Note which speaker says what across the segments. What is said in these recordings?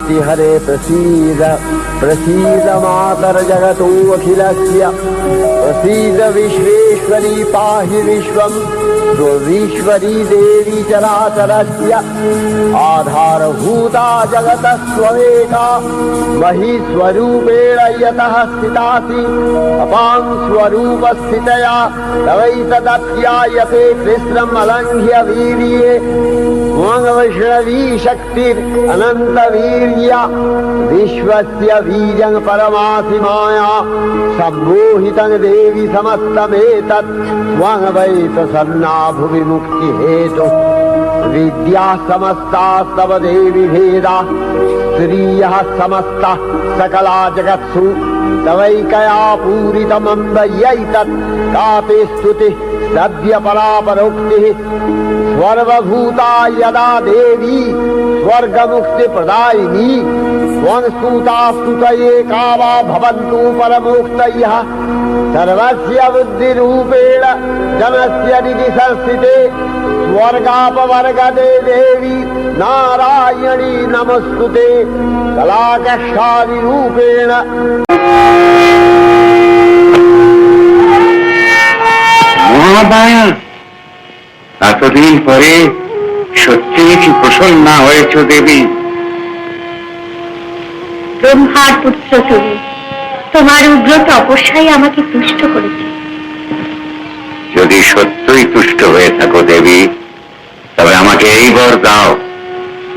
Speaker 1: मातृहरे प्रसीद प्रसीद मातर्जगतोऽखिलस्य प्रसीद विश्वेश्वरी पाहि विश्वं स्वविश्वरी देवी चराचरस्य आधारभूता जगतस्त्वमेका महीस्वरूपेण यतः स्थितासि अपां स्वरूपस्थितया तवैतदत्यायते कृष्णम् अलङ्घ्य वीर्ये वैष्णवी शक्तिरनन्तवीर्या विश्वस्य बीजं परमासि माया सम्मोहितं देवी समस्तमेतत् त्वं वै प्रसन्ना भुवि मुक्तिहेतुः विद्या समस्तास्तव देवी भेदा श्रियः समस्ता सकला जगत्सु तवैकया पूरितमम्बयैतत् कापि स्तुतिः सद्य परापरोक्तिः सर्वभूता यदा देवी स्वर्गमुक्तिप्रदायिनी त्वं स्तुता स्तुतये का वा भवन्तु परमोक्तयः सर्वस्य बुद्धिरूपेण जनस्य हृदि संस्थिते स्वर्गापवर्गदे देवी नारायणी नमस्तुते कलाकक्षादिरूपेण।
Speaker 2: মহামায়া, এতদিন পরে সত্যি কি প্রসন্ন হয়েছ দেবী?
Speaker 3: ব্রহ্মার পুত্র তুমি, তোমার উগ্র তপস্যাই আমাকে তুষ্ট করেছে।
Speaker 2: যদি সত্যই তুষ্ট হয়ে থাকো দেবী, তবে আমাকে এই বর দাও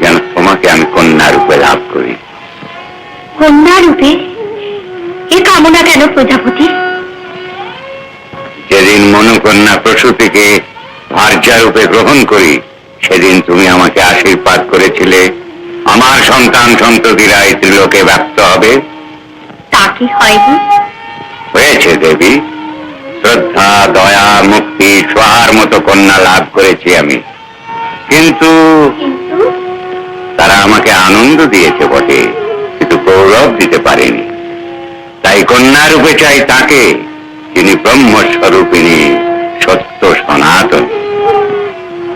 Speaker 2: যেন তোমাকে আমি কন্যা রূপে লাভ করি।
Speaker 3: কন্যা রূপে? এ কামনা কেন প্রজাপতি?
Speaker 2: যেদিন মনুকন্যা প্রসূতিকে ভার্যা রূপে গ্রহণ করি, সেদিন তুমি আমাকে আশীর্বাদ করেছিলে আমার সন্তান সন্ততিরা এই ত্রিলোকে ব্যক্ত হবে।
Speaker 3: তা কি হয়নি?
Speaker 2: হয়েছে দেবী। শ্রদ্ধা, দয়া, মুক্তি, সোহার মতো কন্যা লাভ করেছি আমি। কিন্তু তারা আমাকে আনন্দ দিয়েছে বটে, কিন্তু গৌরব দিতে পারেনি। তাই কন্যা রূপে চাই তাকে যিনি ব্রহ্মস্বরূপিণী, সত্য সনাতন।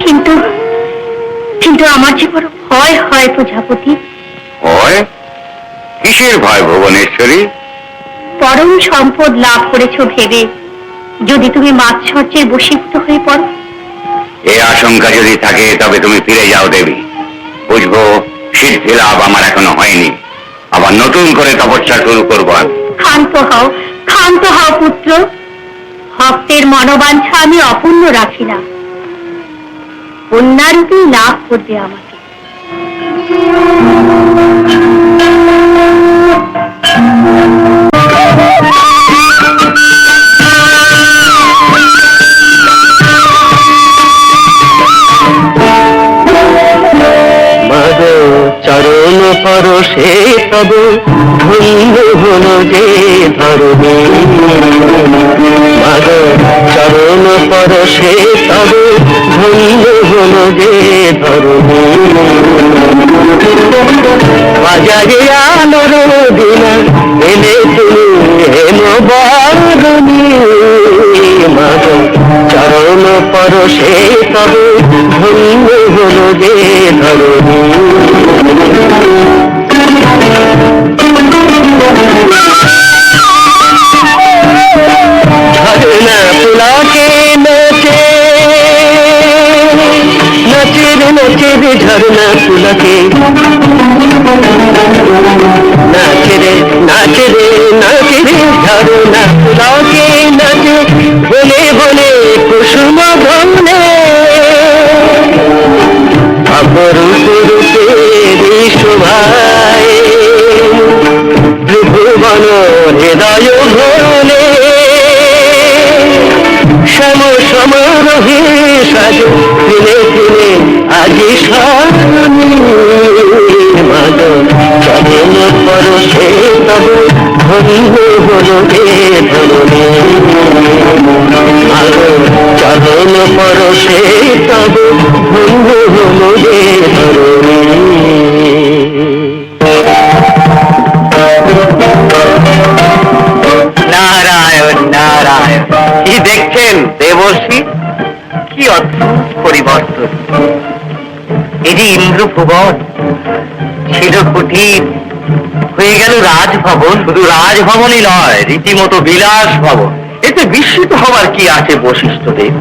Speaker 3: কিন্তু কিন্তু আমার যে বড় ভয় হয় প্রজাপতি।
Speaker 2: ভয়? কিসের ভয় ভুবনেশ্বরী?
Speaker 3: পরম সম্পদ লাভ করেছ ভেবে যদি তুমি মাৎসর্যের বশীভূত হয়ে পড়ো।
Speaker 2: এই আশঙ্কা যদি থাকে তবে তুমি ফিরে যাও দেবী। বুঝবো সিদ্ধি লাভ আমার এখনো হয়নি, আবার নতুন করে তপস্যা শুরু করবো আমি।
Speaker 3: ক্ষান্ত হও, ক্ষান্ত হও পুত্র। ভক্তের মনোবাঞ্ছা আমি অপূর্ণ রাখি না। কন্যারূপী লাভ করবে আমাকে।
Speaker 1: চরণ পরশে তব ধন্য হল যে ধরণী, মাগ চরণ পরশে তব ধন্য হল যে ধরণী। বাজারে আলোর দিনা এলে তুমি হেম বারণী, মাগ চরণ পরশে তব ধন্য হল যে ধরণী। ঝরনা পুলাকে নাচে নাচে রে নাচে রে ঝরনা পুলাকে নাচে রে নাচে রে নাচে রে ঝরনা পুলাকে নাচে বলে বলে কুসুম বনে অপরূপে শোভায় ত্রিভুবন হৃদয় ভোলে সম সমারোহে সাজ ফিরে ফিরে আজি স্বামী মাদ চরণ পরশে তব ধন্য হল হে ধরণী, মাদ চরণ পরশে তব ধন্য হল হে ধরণী। নারায়ণ নারায়ণ, কি দেখছেন দেবর্ষি? কি অদ্ভুত পরিবর্তন! এটি ইন্দ্রভুবন, ছিল কুটির, হয়ে গেল রাজভবন। শুধু রাজভবনই নয়, রীতিমতো বিলাস ভবন। এতে বিস্মিত হবার কি আছে বশিষ্ঠদেব?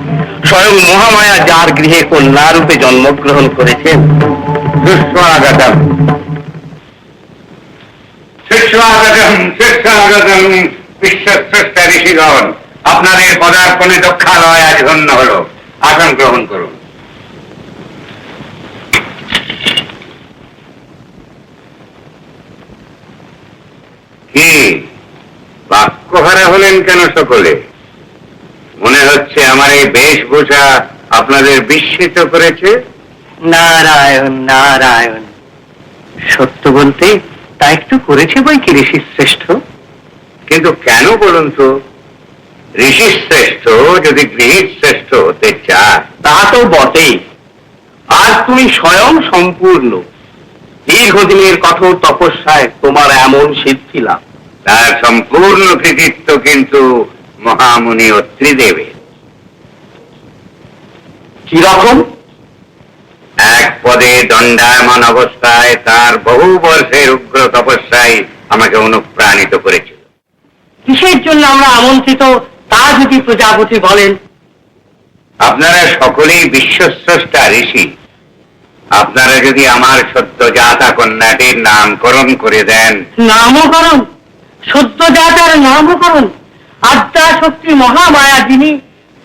Speaker 1: স্বয়ং মহামায়া যার গৃহে কন্যা রূপে জন্মগ্রহণ করেছেন।
Speaker 2: সুস্বাগতম সুস্বাগতম সুস্বাগতম বিশ্বস্রষ্টা ঋষিগণ, আপনাদের পদার্পণে দক্ষালয় আজ ধন্য হল। আসন গ্রহণ করুন। কি বাক্যহারা হলেন কেন সকলে? মনে হচ্ছে আমার এই বেশভূষা আপনাদের বিস্মিত করেছে।
Speaker 1: নারায়ণ নারায়ণ, সত্য বলতে তা একটু করেছে বই কি ঋষি শ্রেষ্ঠ।
Speaker 2: কিন্তু কেন বলুন তো? ঋষি শ্রেষ্ঠ যদি গৃহীত শ্রেষ্ঠ হতে চায়।
Speaker 1: তা তো বটেই, আর তুমি স্বয়ং সম্পূর্ণ। দীর্ঘদিনের কঠোর তপস্যায় তোমার এমন সিদ্ধি লাভ।
Speaker 2: তার সম্পূর্ণ কৃতিত্ব কিন্তু মহামুনি অত্রিদেবের।
Speaker 1: কিরকম?
Speaker 2: এক পদে দণ্ডায়মান অবস্থায় তার বহু বর্ষের উগ্র তপস্যায় আমাকে অনুপ্রাণিত করেছিল।
Speaker 1: কিসের জন্য আমরা আমন্ত্রিত তা যদি প্রজাপতি বলেন।
Speaker 2: আপনারা সকলেই বিশ্বস্রষ্টা ঋষি। আপনারা যদি আমার সদ্যজাতা কন্যাটির নামকরণ করে দেন।
Speaker 1: নামকরণ? সদ্যজাতার নামকরণ? আদ্যা শক্তি মহামায়া যিনি,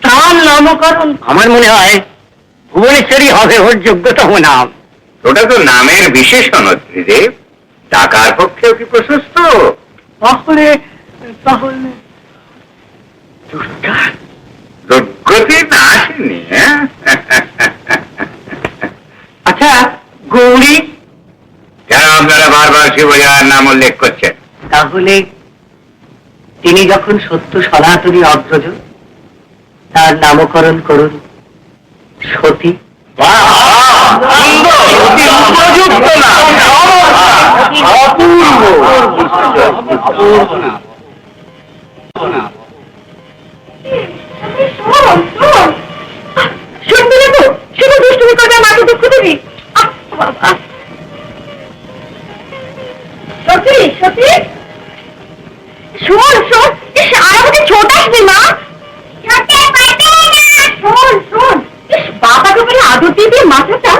Speaker 1: তার নামকরণ? আমার মনে হয় ভুবনেশ্বরী হবে ওর যোগ্যতম নাম।
Speaker 2: ওটা তো নামের বিশেষণ ত্রিদেব, টাকার পক্ষেও কি প্রশস্ত?
Speaker 1: তাহলে তাহলে দুর্গা?
Speaker 2: দুর্গতি না আসেনি।
Speaker 1: আচ্ছা, গৌরী?
Speaker 2: কেন আপনারা বারবার শিবজার নাম উল্লেখ করছেন?
Speaker 1: তাহলে তিনি যখন সত্য সনাতনী অগ্রজ, তার নামকরণ করুন সতী।
Speaker 2: উপযুক্ত না, অপূর্ব।
Speaker 3: সত্যি দেখো, শুধু দুষ্টুমি করবে, মাকে দুঃখ দিবি। সত্যি সত্যি শোন শোন, ইস আর আমাকে ছোট আসবি মা। শোন শোন, ইস বাবাকে বলে আদর দিয়ে দিয়ে মাথাটা।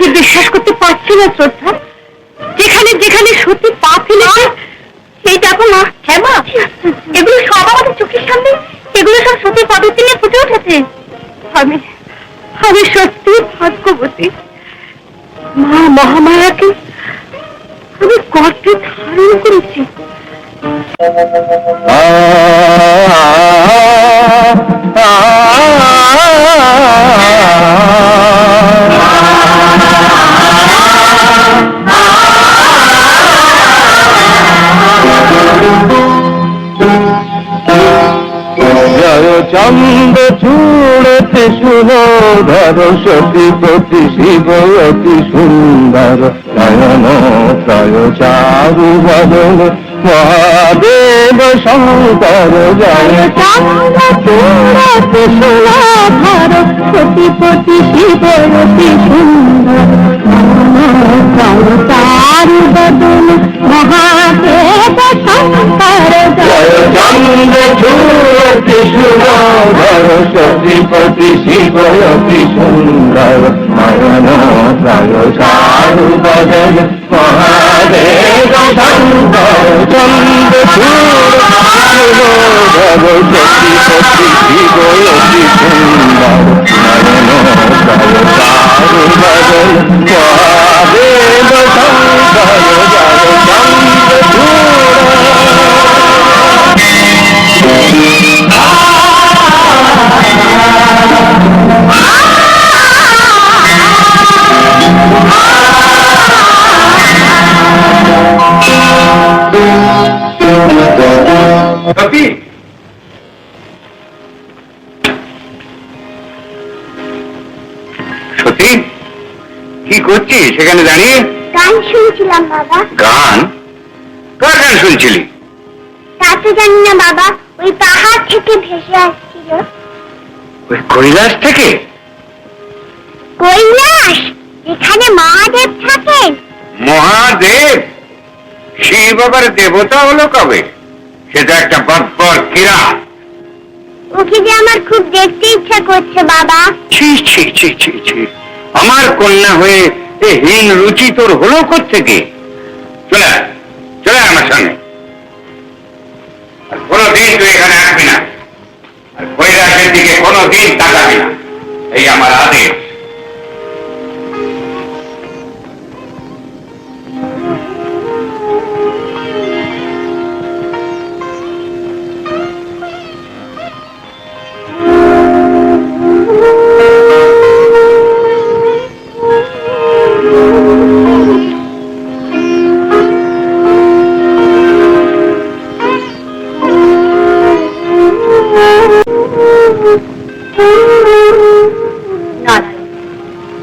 Speaker 3: কি বিশ্বাস করতে পারছি না শ্রদ্ধা, যেখানে যেখানে সত্যি পা ফেলেছে সেই দেখো মা। হ্যাঁ মা, এগুলো সব আমাদের চোখের সামনে, এগুলো সব সত্যি পদ্ধতি নিয়ে ফুটে উঠেছে। আমি আমি সত্যি ভাগ্যবতী। মা মহামায়াকে আমি গর্তে ধারণ করেছি।
Speaker 1: চন্দ চূড়তে সুধর সতী প্রতি শিব অতি সুন্দর নয়ন প্রয় চারু বদন মহাদেব শঙ্কর জয়। চন্দ চূড়তে সুধর সতী প্রতি শিব অতি সুন্দর নয়ন প্রয় চারু বদন মহাদেব শঙ্কর জয়। চন্দ চূড়তে সুধর সতীপতি শিব অতি সুন্দর নয়ন প্রায় চারু বদন মহাদেব শঙ্কর। চন্দ সুধর সতীপতি শিব অতি সুন্দর নয়ন প্রায় চারু বদন মহাদেব শঙ্কর। জয় চন্দ
Speaker 2: সত্যি? কি করছিস সেখানে দাঁড়িয়ে?
Speaker 3: গান শুনছিলাম বাবা।
Speaker 2: গান? কার গান শুনছিলি?
Speaker 3: তা তো জানি না বাবা, ওই পাহাড় থেকে ভেসে আসছিল।
Speaker 2: ওই কৈলাস থেকে?
Speaker 3: কৈলাস, এখানে মহাদেব থাকেন।
Speaker 2: মহাদেব? শিব আবার দেবতা হলো কবে? সেটা একটা বর্বর কিরাত।
Speaker 3: ওকে যে আমার খুব দেখতে ইচ্ছা করছে বাবা।
Speaker 2: ছি ছি ছি ছি ছি, আমার কন্যা হয়ে এ হীন রুচি তোর হলো কোত্থেকে? চলে আয়, চলে আয় আমার সঙ্গে। আর কোনোদিন তুই এখানে আসবি না, আর কৈলাসের দিকে কোনোদিন তাকাবি না, এই আমার আদেশ।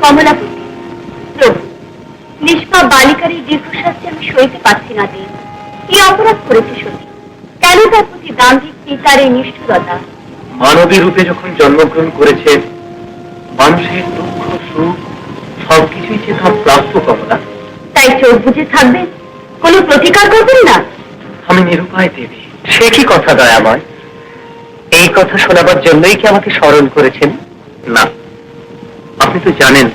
Speaker 3: কমলাপতি, প্রভু, নিষ্পাপ বালিকার এই দীর্ঘশ্বাসে আমি সইতে পারছি না দেব। কি অপরাধ করেছে সতী? কেন তার প্রতি গান্ধীর পিতার এই নিষ্ঠুরতা?
Speaker 1: মানবী রূপে যখন জন্মগ্রহণ করেছে, মানুষের দুঃখ সুখ সবকিছুই যে তার প্রাপ্য কমলা।
Speaker 3: তাই চোখ বুঝে থাকবেন, কোনো প্রতিকার করবেন না?
Speaker 1: আমি নিরুপায় দেবী। সে কি কথা দয়াময়? এই কথা শোনাবার জন্যই কি আমাকে স্মরণ করেছেন? না, আপনি তো জানেন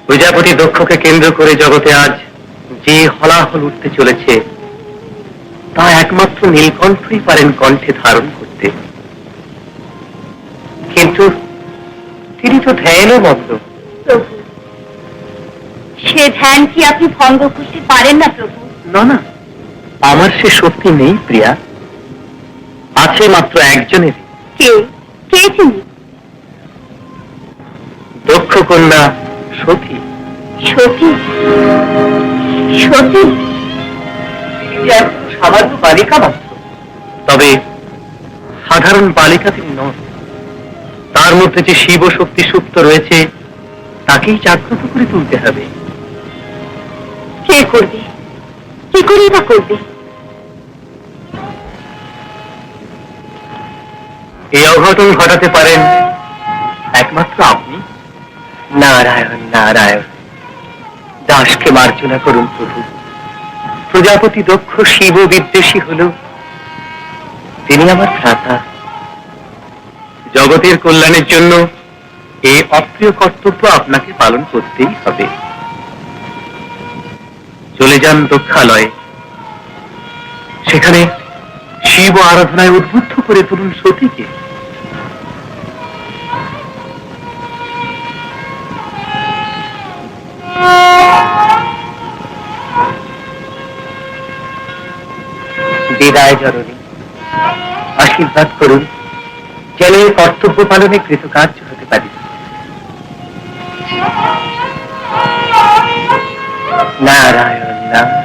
Speaker 1: প্রজাপতি দক্ষকে কেন্দ্র করে জগতে আজ যে হলাহল উঠতে চলেছে, তা একমাত্র নীলকণ্ঠই পারেন কণ্ঠে ধারণ করতে। কিন্তু তিনি তো ধ্যানও মগ্ন।
Speaker 3: প্রভু, সে ধ্যান কি আপনি ভঙ্গ করতে পারেন না প্রভু?
Speaker 1: না না, আমার সে শক্তি নেই প্রিয়া, আছে মাত্র একজনের।
Speaker 3: কে? কে তিনি?
Speaker 1: দক্ষ কন্যা সতী।
Speaker 3: সতী? সতী?
Speaker 1: তিনি যে এখনো সামান্য বালিকা মাত্র, তবে সাধারণ বালিকা তিনি নন। তার মধ্যে যে শিব শক্তি সুপ্ত রয়েছে, তাকেই জাগ্রত করে তুলতে হবে।
Speaker 3: কে করবে? কি করেই বা করবে?
Speaker 1: এই অঘটন ঘটাতে পারেন একমাত্র আপনি। নারায়ণ নারায়ণ, দাসকে মার্জনা করুন প্রভু। প্রজাপতি দক্ষ শিব বিদ্বেষী হল, তিনি আমার ভ্রাতা। জগতের কল্যাণের জন্য এই অপ্রিয় কর্তব্য আপনাকে পালন করতেই হবে। চলে যান দক্ষালয়ে, সেখানে শিব আরাধনায় উদ্বুদ্ধ করে তুলুন সতীকে। বিদায় জননী, আশীর্বাদ করুন যেন এই কর্তব্য পালনে কৃতকার্য হতে পারি। নারায়ণ নারায়ণ।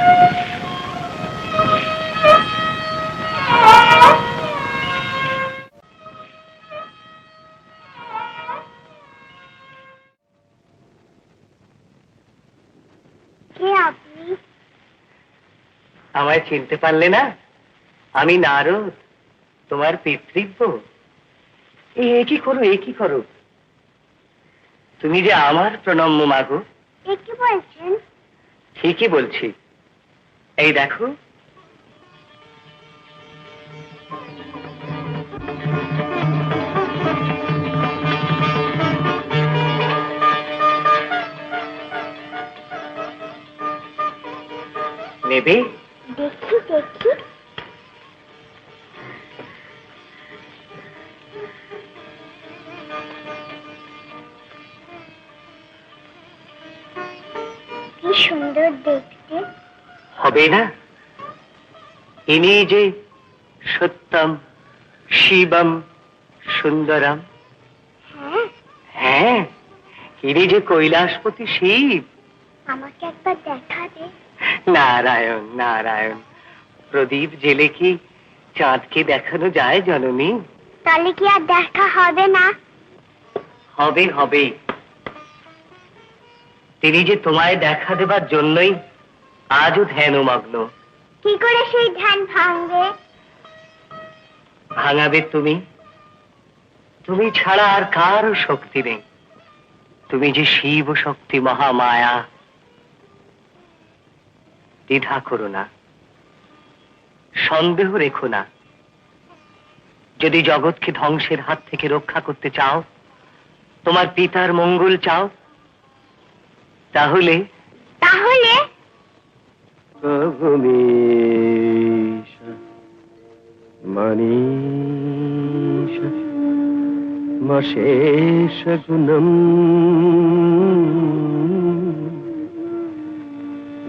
Speaker 3: কে আপনি?
Speaker 1: আমায় চিনতে পারলে না? আমি নারদ, তোমার পিতৃব্য। এ কি করো, এ কি করো? তুমি যে আমার প্রণম্য মাগো।
Speaker 3: এ কি বলছেন?
Speaker 1: ঠিকই বলছি, এই দেখো। নেবে?
Speaker 3: দেখি দেখি। কি সুন্দর দেখতে।
Speaker 1: হবে না? ইনি যে সত্যম শিবম সুন্দরম।
Speaker 3: হ্যাঁ,
Speaker 1: হ্যাঁ, ইনি যে কৈলাসপতি শিব।
Speaker 3: আমাকে একবার দেখা দে।
Speaker 1: নারায়ণ নারায়ণ, প্রদীপ জেলে কি চাঁদকে দেখানো যায় জননী?
Speaker 3: তাহলে কি আর দেখা হবে না?
Speaker 1: হবে হবে। তিনি যে তোমায় দেখা দেবার জন্যই আজও ধ্যানমগ্ন।
Speaker 3: কি করে সেই ধ্যান ভাঙবে?
Speaker 1: ভাঙাবে তুমি। তুমি ছাড়া আর কারও শক্তি নেই। তুমি যে শিব শক্তি মহামায়া। দ্বিধা করো না, সন্দেহ রেখো না। যদি জগৎকে ধ্বংসের হাত থেকে রক্ষা করতে চাও, তোমার পিতার মঙ্গল চাও, তাহলে
Speaker 3: তাহলে
Speaker 1: মশেষ গুণম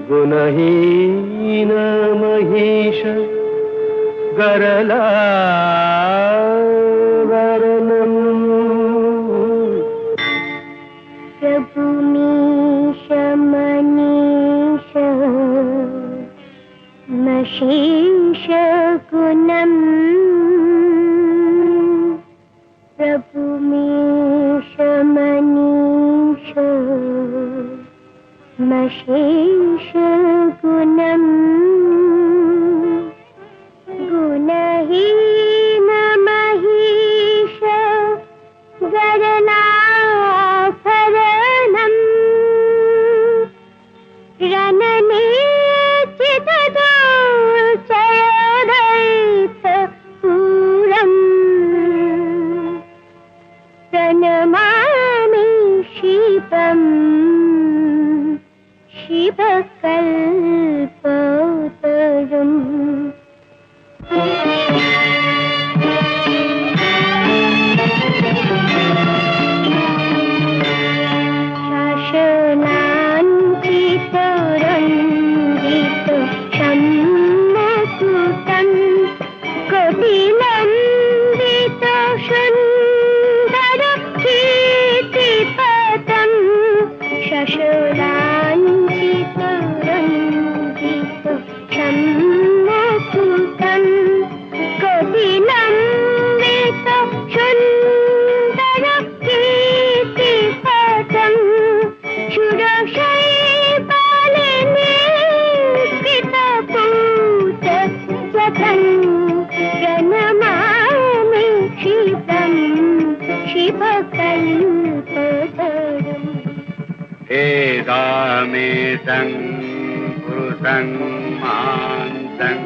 Speaker 1: গুণহীন মহিষ গরলা বরণম।
Speaker 3: প্রভু मीश मनीष मशेष गुणम। प्रभु मीश मनीष मशेष गुणम। गुणहीन महीष गरलाभरणम्। रणने चिददोचयदैत्यपूरम्। प्रणमामि शिवम् शिवकल्पतरुम्। शासनाञ्चितरञ्जित सम्मुकुटम् कपिलम्बित सुन्दर कीर्तिपदम्। शशराञ्चितरञ्जित सम्मुकुटम् कपिलम्बित सुन्दर कीर्तिपदम्। सुरशैबालिनी कृतपूतजगन्। प्रणमामि शिवम् शिवकल्पतरुम्।
Speaker 2: वेदामेतं पुरुषं महान्तं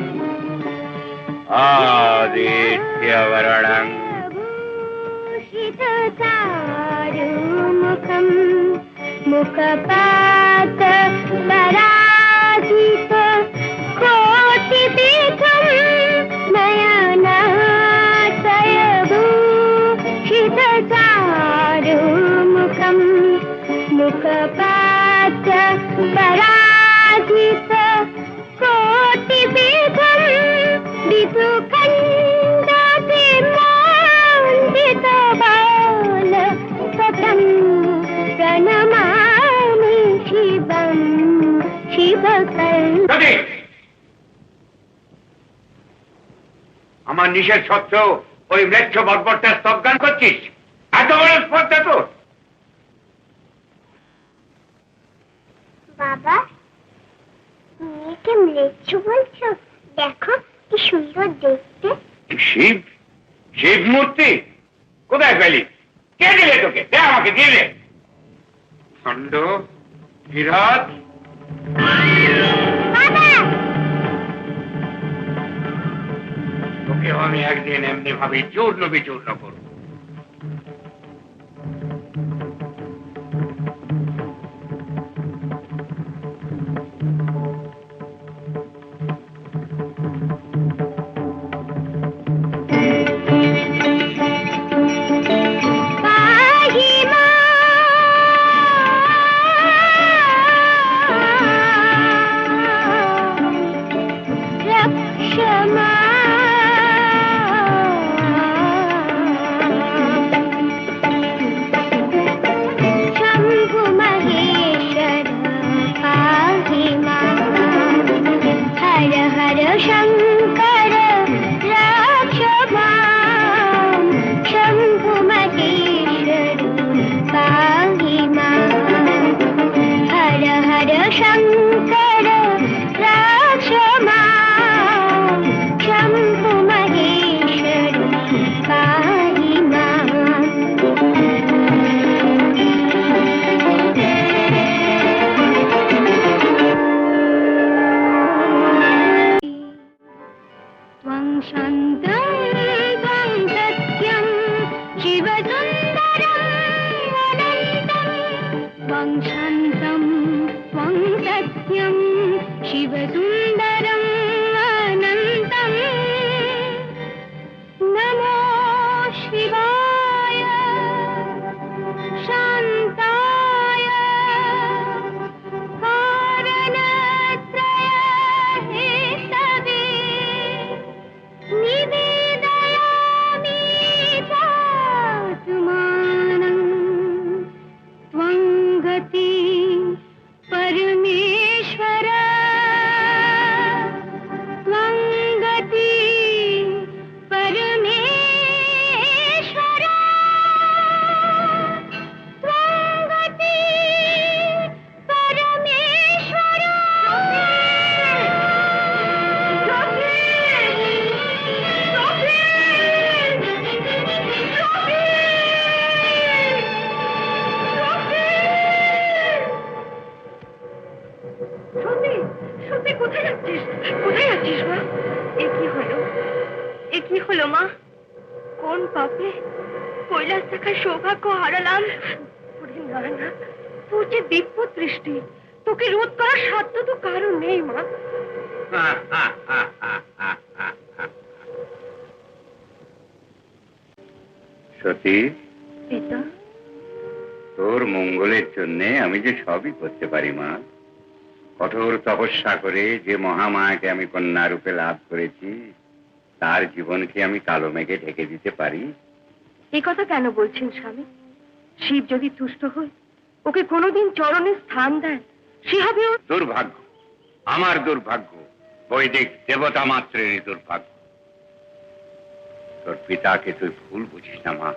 Speaker 2: आदित्यवरणं।
Speaker 3: भूषितचारुमुखम् मुखपात पराजित कोटिपीठम्। नयनाशय भूषितचारुमुखम् मुखपात पराजित कोटिपीठम्। विपुखण्डविमण्डित बालपथम्। प्रणमामि शिवम् शिवकल्पतरुम्।
Speaker 2: আমার নিষেধ সত্ত্বেও ওই ম্লেচ্ছ বর্বরটা স্তবগান করছিস? এত বড় স্পর্ধা তোর?
Speaker 3: বাবা, মেয়েকে ম্লেচ্ছ বলছো? দেখো কি সুন্দর দেখতে।
Speaker 2: শিব? শিব মূর্তি কোথায় পেলি? কে দিলে তোকে? দে আমাকে, দিলে খণ্ড বিরাট।
Speaker 3: বাবা,
Speaker 2: তোকে আমি একদিন এমনি ভাবে চূর্ণ বিচূর্ণ করব।
Speaker 3: त्वं शान्तं त्वं सत्यं शिवसुन्दरम् अनन्तम् नमो शिवाय शान्ताय कारणत्रय हेतवे निवेदयामि चात्मानं त्वं गति परमेश्वर त्वं गति परमेश्वर त्वं गति परमेश्वर কোথায় যাচ্ছিস মা? এ কি হলো মা? কোন পাপে কৈলাস দেখার সৌভাগ্য হারালাম? না না, তোর যে বিপদ দৃষ্টি, তোকে রোধ করার সাধ্য তো কারো নেই মা।
Speaker 2: সতী,
Speaker 3: পিতা,
Speaker 2: তোর মঙ্গলের জন্য আমি যে সবই করতে পারি মা। কঠোর তপস্যা করে যে মহামায়াকে আমি কন্যা রূপে লাভ করেছি, তার জীবনকে আমি কালো মেঘে ঢেকে দিতে পারি?
Speaker 3: এই কথা কেন বলছেন স্বামী? শিব যদি তুষ্ট হয়, ওকে কোনোদিন চরণে স্থান দেন, সে হবে ওর
Speaker 2: দুর্ভাগ্য, আমার দুর্ভাগ্য, বৈদিক দেবতা মাত্রেরই দুর্ভাগ্য। তোর পিতাকে তুই ভুল বুঝিস না মা।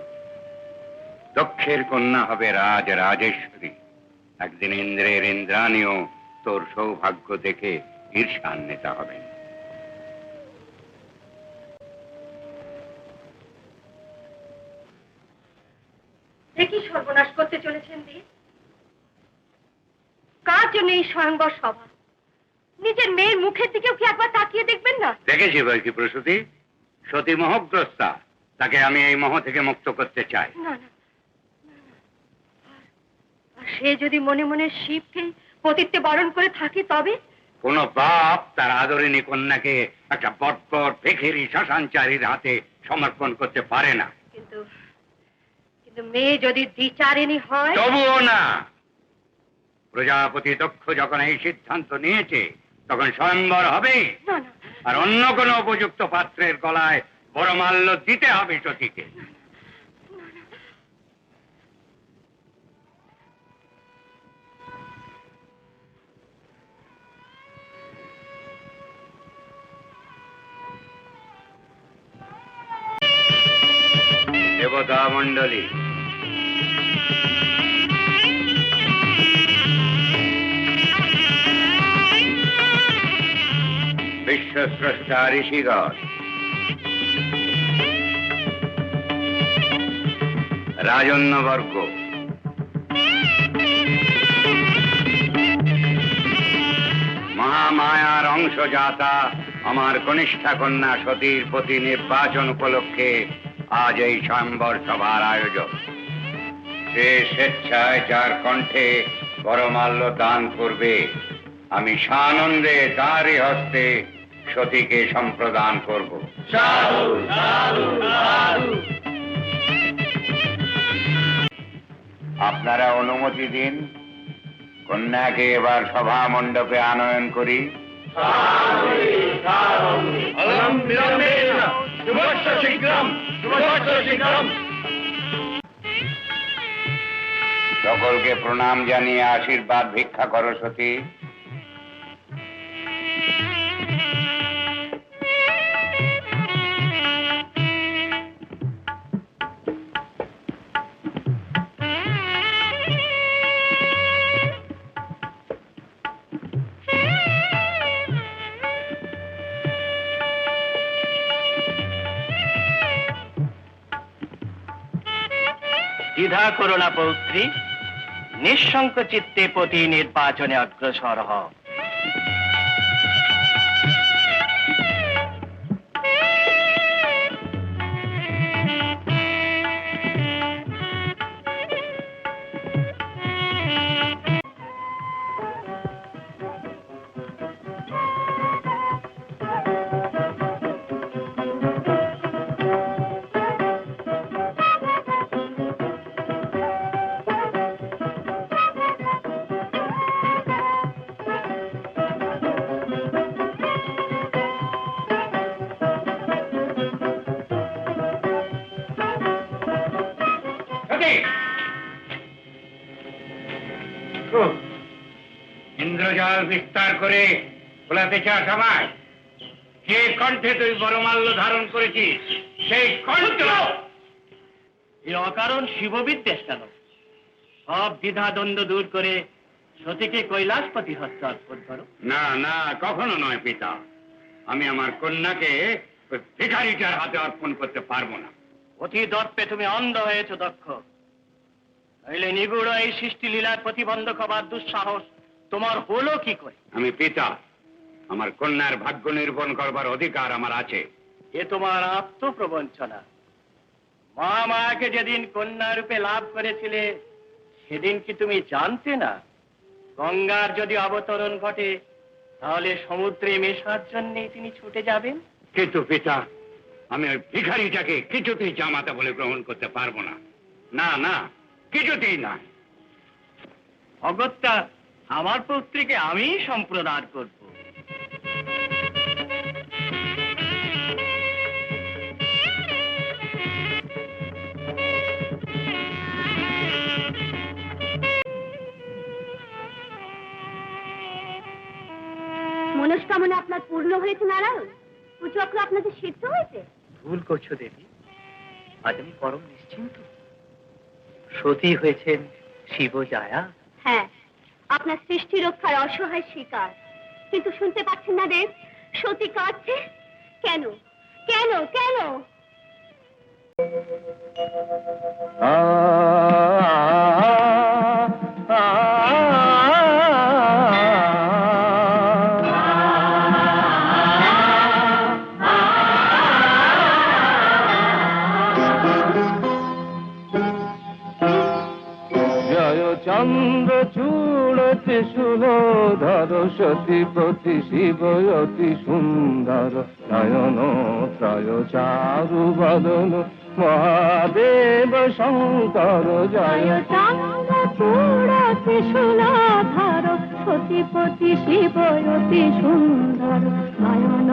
Speaker 2: দক্ষের কন্যা হবে রাজেশ্বরী। একদিন ইন্দ্রের ইন্দ্রাণীও তোর সৌভাগ্য দেখে ঈর্ষান্বিত হবেন।
Speaker 3: কি সর্বনাশ করতে চলেছেন দি? কার জন্য এই স্বয়ংবর সভা? নিজের মেয়ের মুখের দিকেও কি একবার তাকিয়ে দেখবেন না?
Speaker 2: দেখেছি বৈকি প্রসূতি, সতী মোহগ্রস্তা, তাকে আমি এই মোহ থেকে মুক্ত করতে চাই।
Speaker 3: না না, আর সে যদি মনে মনে শিবকে পতিত্বে বরণ করে থাকে, তবে
Speaker 2: কোন বাপ তার আদরিণী কন্যাকে একটা বর্বর ফেখেরি শ্মশানচারীর হাতে সমর্পণ করতে পারে না।
Speaker 3: কিন্তু মেয়ে যদি দ্বিচারিণী হয়,
Speaker 2: তবুও না। প্রজাপতি দক্ষ যখন এই সিদ্ধান্ত নিয়েছে, তখন স্বয়ংবর হবে।
Speaker 3: না না,
Speaker 2: আর অন্য কোন উপযুক্ত পাত্রের গলায় বড়মাল্য দিতে হবে সতীকে। দেবতা মণ্ডলী, বিশ্বস্রষ্টা ঋষিগণ, রাজন্যবর্গ, মহামায়ার অংশজাতা আমার কনিষ্ঠা কন্যা সতীর প্রতি নির্বাচন উপলক্ষে আজ এই স্বয়ম্বর সভার আয়োজন। সে স্বেচ্ছায় যার কণ্ঠে বরমাল্য দান করবে, আমি সানন্দে তারই হস্তে সতীকে সম্প্রদান করব। আপনারা অনুমতি দিন, কন্যাকে এবার সভা মণ্ডপে আনয়ন করি। সকলকে প্রণাম জানিয়ে আশীর্বাদ ভিক্ষা করো সতী।
Speaker 1: দ্বিধা করো না পৌত্রী, নিঃশঙ্ক চিত্তে পতি নির্বাচনে অগ্রসর হও।
Speaker 2: সতী, ইন্দ্রজাল বিস্তার করে ভোলাতে চাস আমায়? যে কণ্ঠে তুই বড়মাল্য ধারণ করেছিস সেই কণ্ঠ।
Speaker 1: এই অকারণ শিববিদ্বেষ কেন? সব দ্বিধা দ্বন্দ্ব দূর করে সতীকে কৈলাসপতি হস্তে অর্পণ করো।
Speaker 2: না না, কখনো নয় পিতা। আমি আমার কন্যাকে ওই ভিখারিটার হাতে অর্পণ করতে পারবো না।
Speaker 1: অতি দর্পে তুমি অন্ধ হয়েছ দক্ষ, নইলে নিগুড় এই সৃষ্টি লীলার প্রতিবন্ধক হবার দুঃসাহস তোমার হলো কি করে?
Speaker 2: আমি পিতা, আমার কন্যার ভাগ্য নির্পণ করবার অধিকার আমার আছে।
Speaker 1: এ তোমার আত্মপ্রবঞ্চনা। মহামায়াকে যেদিন কন্যা রূপে লাভ করেছিলে সেদিন কি তুমি জানতে না গঙ্গার যদি অবতরণ ঘটে তাহলে সমুদ্রে মেশার জন্যই তিনি ছুটে যাবেন?
Speaker 2: কিন্তু পিতা, আমি ওই ভিখারিটাকে কিছুতেই জামাতা বলে গ্রহণ করতে পারবো না। না না, কিছুতেই না।
Speaker 1: অগত্যা আমার পুত্রীকে আমি সম্প্রদান করব।
Speaker 3: মনস্কামনা আপনার পূর্ণ হয়েছে নারায়ণ? কুচক্র আপনাদের সিদ্ধ হয়েছে?
Speaker 1: ভুল করছো দেবী, আজ আমি পরম নিশ্চিন্ত। সতী হয়েছেন শিব জায়া।
Speaker 3: হ্যাঁ, আপনার সৃষ্টি রক্ষার অসহায় শিকার। কিন্তু শুনতে পাচ্ছেন না দেব, সতী কাঁদছে। কেন কেন কেন?
Speaker 4: চন্দ্র চূড়তে সুলোধর সতীপতি শিব অতি সুন্দর নয়ন ত্রয় চারু বদন মহাদেব শঙ্কর জয়।
Speaker 3: চন্দ্র চূড়তে সুলোধর সতীপতি শিব অতি সুন্দর নয়ন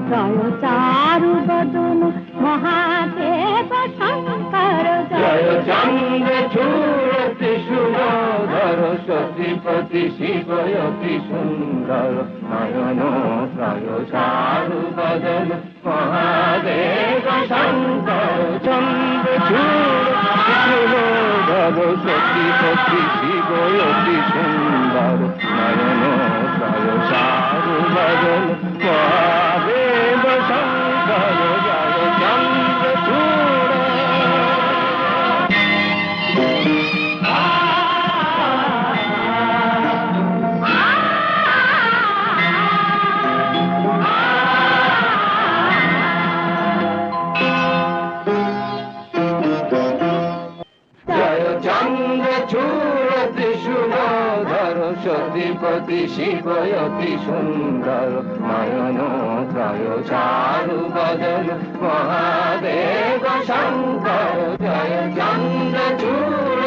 Speaker 3: ত্রয় চারু বদন মহাদেব শঙ্কর
Speaker 4: জয়। চন্দ্র চূড়তে সুলোধর সতীপতি শিব অতি সুন্দর নয়ন ত্রয় চারু বদন মহাদেব শঙ্কর। চন্দ্র চূড়তে সুলোধর সতীপতি শিব অতি সুন্দর নয়ন ত্রয় চারু বদন মহাদেব শঙ্কর জয়। চন্দ্র চূড় সতীপতি শিব অতি সুন্দর নয়ন ত্রয় চারু বদন মহাদেব শঙ্কর জয়। চন্দ্র চূড়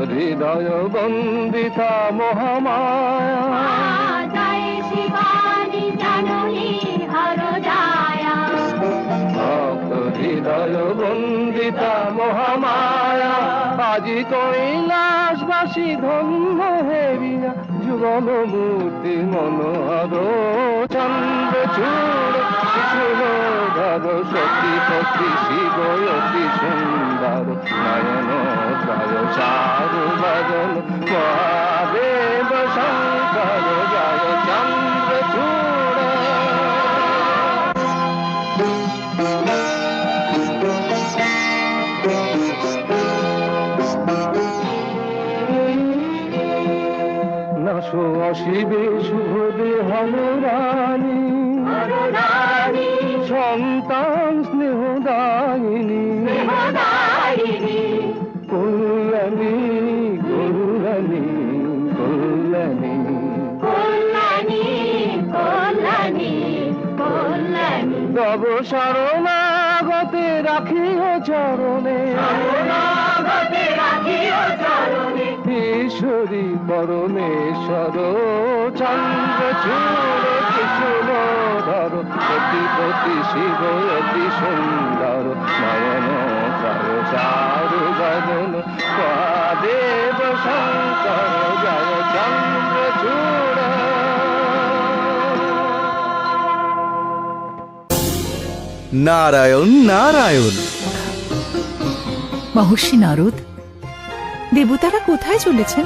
Speaker 4: হৃদয় বন্দিতা মহামায়া
Speaker 3: জয় শিবানী জননী হর জায়া।
Speaker 4: ভক্ত হৃদয় বন্দিতা মহামায়া আজি কৈলাসবাসী ধন্য হেরিয়া যুগল মূর্তি মনোহর। চন্দ্র চূড় সুলোধর সতীপতি শিব অতি সুন্দর নয়ন ত্রয় চারু বদন মহাদেব শঙ্কর জয়। চন্দ্র চূড় নাশো অশিবে শুভ দেহন রানী সন্তান স্নেহদায়িনী কল্যাণী কল্যাণী কল্যাণী তব শরণাগতে রাখিও চরণে, ঈশ্বরী পরমেশ্বর চন্দ্রচূড় কিশোরধর অতিপতি শিব অতি সুন্দর নয়ন চারু চারু গগন দেব শঙ্কর জয় চন্দ্রচূড়।
Speaker 5: নারায়ণ নারায়ণ।
Speaker 6: মহর্ষি নারদ, দেবতারা কোথায় চলেছেন?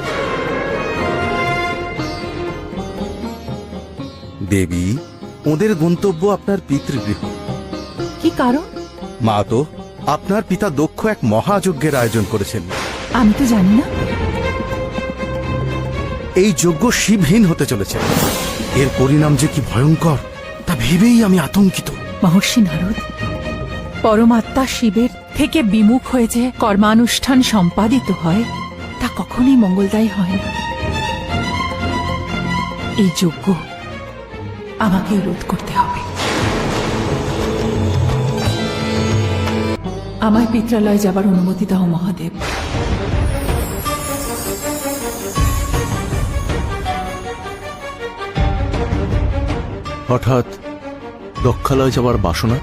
Speaker 5: দেবী, ওদের গন্তব্য আপনার পিতৃগৃহ।
Speaker 6: কি কারণ?
Speaker 5: মা তো আপনার পিতা দক্ষ এক মহাযজ্ঞের আয়োজন করেছেন।
Speaker 6: আমি তো জানি না।
Speaker 5: এই যজ্ঞ শিবহীন হতে চলেছে। এর পরিণাম যে কি ভয়ঙ্কর তা ভেবেই আমি আতঙ্কিত।
Speaker 6: মহর্ষি নারদ, পরমাত্মা শিবের থেকে বিমুখ হয়ে যে কর্মানুষ্ঠান সম্পাদিত হয় তা কখনোই মঙ্গলদায়ী হয় না। এই যজ্ঞ আমাকে রোধ করতে হবে। আমায় পিত্রালয় যাবার অনুমতি দাও মহাদেব।
Speaker 7: হঠাৎ দক্ষালয় যাবার বাসনা?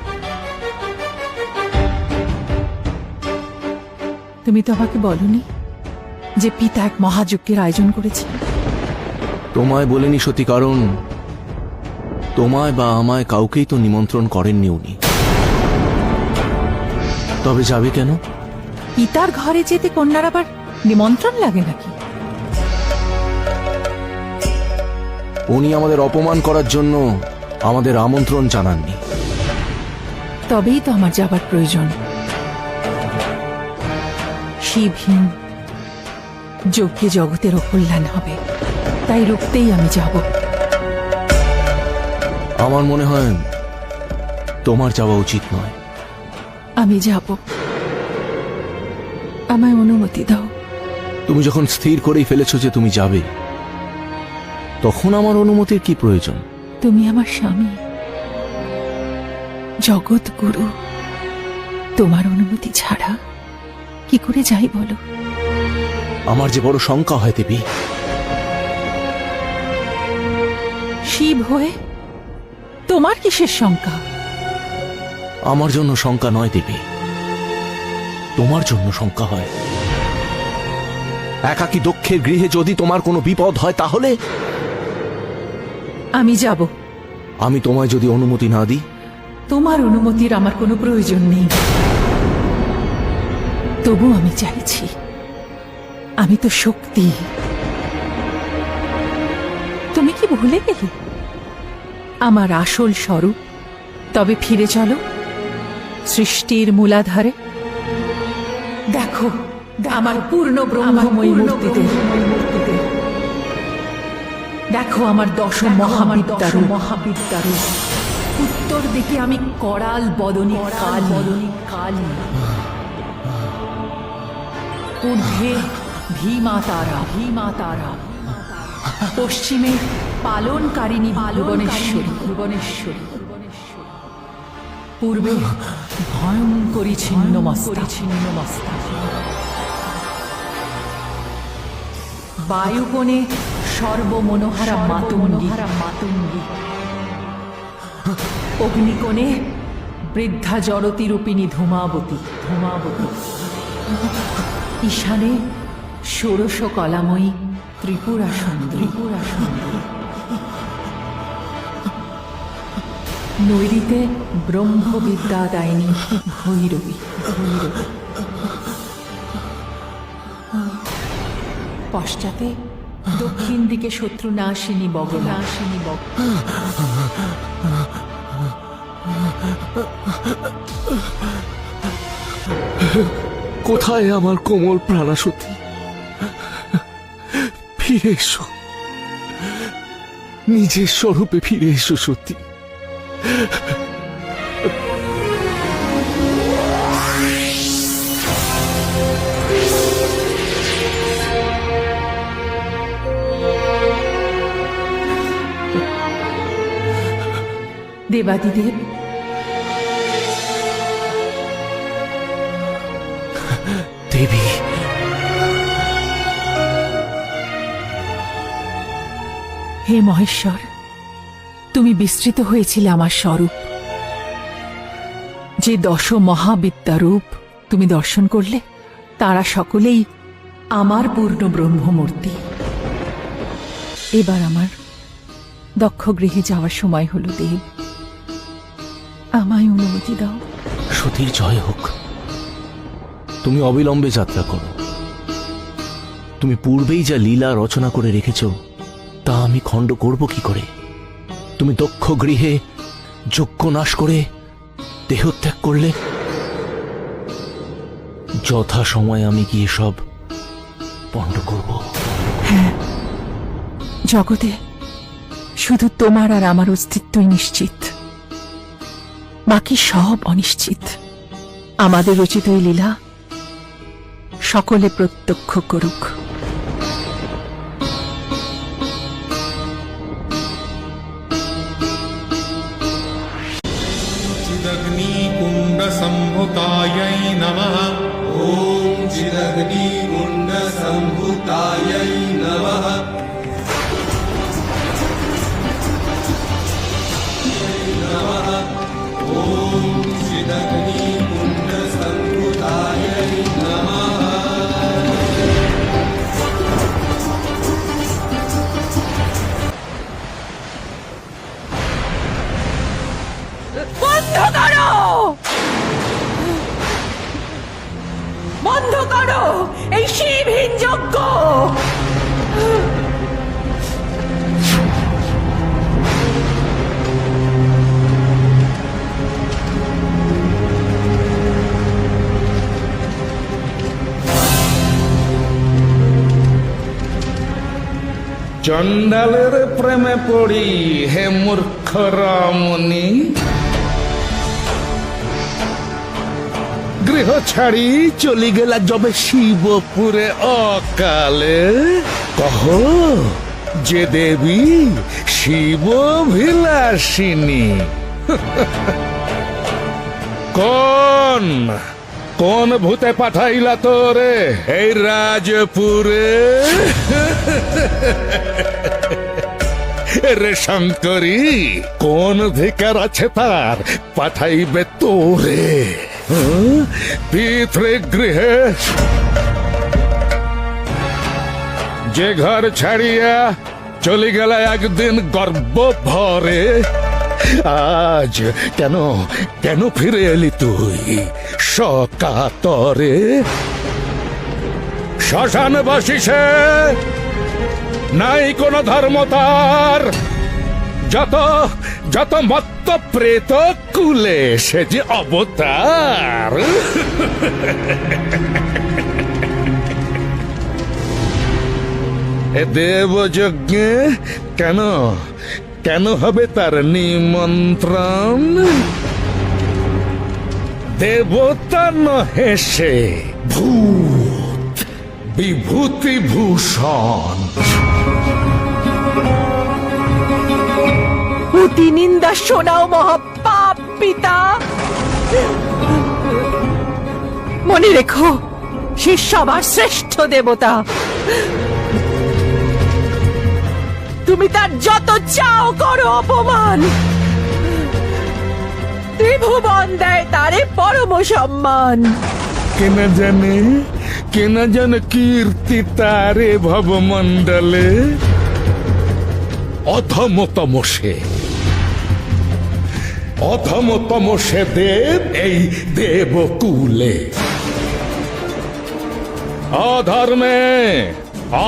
Speaker 6: তুমি তো আমাকে বলনি যে পিতা এক মহাযজ্ঞের আয়োজন করেছে।
Speaker 7: তোমায় বলেনি সতী, কারণ তোমায় বা আমায় কাউকেই তো নিমন্ত্রণ করেননি উনি। তবে যাবে কেন?
Speaker 6: পিতার ঘরে যেতে কন্যার আবার নিমন্ত্রণ লাগে নাকি?
Speaker 7: উনি আমাদের অপমান করার জন্য আমাদের আমন্ত্রণ জানাননি।
Speaker 6: তবেই তো আমার যাবার প্রয়োজন। শিবহীন যজ্ঞে জগতের অকল্যাণ হবে, তাই রুখতেই আমি যাব।
Speaker 7: আমার মনে হয় তোমার যাওয়া উচিত নয়।
Speaker 6: আমি যাব, আমায় অনুমতি দাও।
Speaker 7: তুমি যখন স্থির করেই ফেলেছ যে তুমি যাবে, তখন আমার অনুমতির কি প্রয়োজন?
Speaker 6: তুমি আমার স্বামী, জগৎ গুরু। তোমার অনুমতি ছাড়া কি করে যাই বলো?
Speaker 7: আমার যে বড় শঙ্কা হয় দেবী।
Speaker 6: শিব হয়ে তোমার কিসের শঙ্কা?
Speaker 7: আমার জন্য শঙ্কা নয় দেবী, তোমার জন্য শঙ্কা হয়। একাকী দক্ষের গৃহে যদি তোমার কোনো বিপদ হয় তাহলে?
Speaker 6: আমি যাব।
Speaker 7: আমি তোমায় যদি অনুমতি না দিই?
Speaker 6: তোমার অনুমতির আমার কোনো প্রয়োজন নেই। তবু আমি চাইছি, আমি তো শক্তি। তুমি কি ভুলে গেলে আমার আসল স্বরূপ? তবে ফিরে চলো সৃষ্টির মূলাধারে। দেখো আমার পূর্ণ ব্রহ্মময়ী মূর্তিতে। দেখো আমার দশ মহাবিদ্যারূপ। উত্তর দিকে আমি করাল বদনী কালী। ঊর্ধ্বে ভীমা তারা। পশ্চিমে পালনকারিণী ভুবনেশ্বরী। পূর্বে ভয়ঙ্করী ছিন্নমস্তা। বায়ুকোণে সর্বমনোহারা মাতুঙ্গী। অগ্নিকোণে বৃদ্ধা জড়তি রূপিণী ধূমাবতী। ঈশানে ষোড়শ কলাময়ী ত্রিপুরা সুন্দরী। নৈরিতে ব্রহ্মবিদ্যাদায়িনী ভৈরবী। পশ্চাতে দক্ষিণ দিকে শত্রুনাশিনী বগলা।
Speaker 7: কোথায় আমার কোমল প্রাণাসতী? ফিরে এসো, নিজের স্বরূপে ফিরে এসো সত্যি।
Speaker 6: দেবাদিদেব,
Speaker 7: দেবী,
Speaker 6: হে মহেশ্বর, তুমি বিস্তৃত হয়েছিলে আমার স্বরূপ। যে দশ মহাবিদ্যারূপ তুমি দর্শন করলে, তারা সকলেই আমার পূর্ণ ব্রহ্মমূর্তি। এবার আমার দক্ষ গৃহে যাওয়ার সময় হলো দেব, আমায় অনুমতি দাও।
Speaker 7: সতীর জয় হোক। তুমি অবিলম্বে যাত্রা করো। তুমি পূর্বেই যা লীলা রচনা করে রেখেছ, তা আমি খণ্ড করব কি করে? তুমি দক্ষ গৃহে যজ্ঞ নাশ করে দেহত্যাগ করলে, যথা সময় আমি গিয়ে সব পণ্ড করব।
Speaker 6: জগতে শুধু তোমার আর আমার অস্তিত্বই নিশ্চিত, বাকি সব অনিশ্চিত। আমাদের রচিত এই লীলা সকলে প্রত্যক্ষ করুক।
Speaker 8: चिदग्निकुण्डसम्भुतायै नमः।
Speaker 4: ॐ चिदग्निकुण्डसम्भूतायै नमः। ॐ चिदग्निकुण्डसम्भूतायै नमः।
Speaker 6: বন্ধ করো, বন্ধ করো এই শিবহীন যজ্ঞ।
Speaker 4: চণ্ডালের প্রেমে পড়ি হে মূর্খ রমণী, গৃহ ছাড়ি চলি গেলা যবে শিবপুরে অকালে। কহ যে দেবী শিব বিলাসিনী। কোন কোন ভূতে পাঠাইলা তোরে এই রাজপুরে? রে শঙ্করী, কোন ধিকার আছে তার পাঠাইবে তোরে পিতৃগৃহে? যে ঘর ছাড়িয়া চলে গেল একদিন গর্ব ভরে, আজ কেন কেন ফিরে এলি তুই সকাতরে? শ্মশান বসিসে নাই কোন ধর্ম তার, যত যত মত্ত প্রেত কুলে সে যে অবতার। এ দেবযজ্ঞে কেন কেন হবে তার নিমন্ত্রণ? দেবতা নহে সে ভূত বিভূতি ভূষণ।
Speaker 6: অতি নিন্দা শোনাও মহাপাপ পিতা। মনে রেখো, সে সবার শ্রেষ্ঠ দেবতা। তুমি তার যত চাও করো অপমান, ত্রিভুবন দেয় তারে পরম সম্মান।
Speaker 4: কেনা জানে কীর্তি তারে ভবমণ্ডলে। অধমতম সে দেব এই দেবকুলে।